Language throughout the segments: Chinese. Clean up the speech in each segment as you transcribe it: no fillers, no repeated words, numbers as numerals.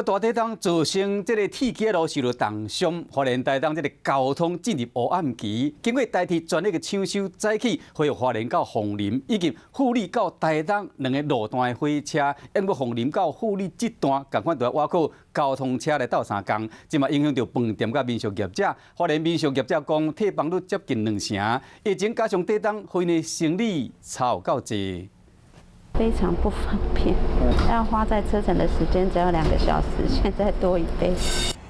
大地震造成这个铁轨路受到重伤，花莲台东这个交通进入黑暗期。经过台铁专业的抢修早起，恢复花莲到凤林，以及富里到台东两个路段的火车，因为凤林到富里这段，共款都要挖靠交通车来斗相共，即嘛影响到饭店甲民宿业者。花莲民宿业者讲，退房率接近2成，疫情加上台东回的行李超够多。 非常不方便，要花在车程的时间只要2个小时，现在多1倍。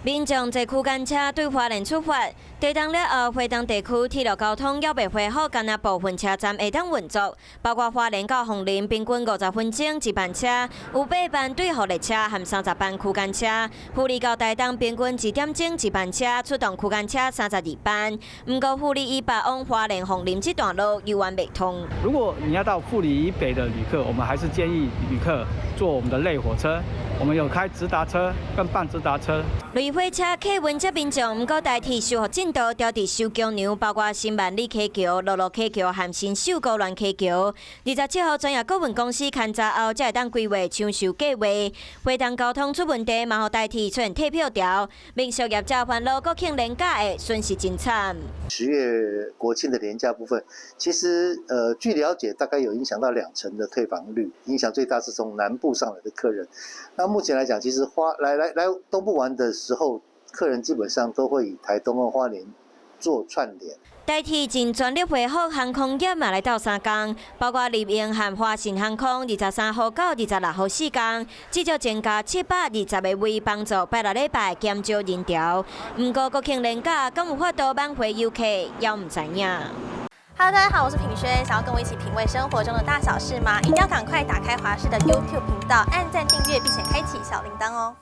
民众坐区间车对花莲出发，地震了后，花东地区铁路交通还未恢复，仅那部分车站会当运作，包括花莲到凤林平均50分钟一班车，有8班对号列车和30班区间车；富里到台东平均1点钟一班车，出动区间车32班。不过富里以北往花莲凤林这段路犹原未通。如果你要到富里以北的旅客，我们还是建议旅客坐我们的类火车。 我们有开直达车跟半直达车。类火车客运接民众，不过代替修复进度调至收桥梁，包括新万里溪桥、乐乐溪桥和新秀高峦溪桥。27号专业顾问公司勘查后，才会当规划抢修计划。花东交通出问题，嘛互代替出现退票条，民宿业者烦恼国庆连假的损失真惨。10月国庆的连假部分，其实据了解，大概有影响到2成的退房率，影响最大是从南部上来的客人。那目前来讲，其实来东部玩的时候，客人基本上都会以台东和花莲做串联。代替真全力恢复航空业嘛来到3天，包括立英和华信航空23号到26号4天，至少增加720个位，帮助拜六礼拜减少人潮。不过国庆连假敢有法度挽回游客，也唔知影。Hello， 大家好，我是品轩。想要跟我一起品味生活中的大小事吗？一定要赶快打开华视的 YouTube 频道，按赞订阅，并且开启小铃铛哦。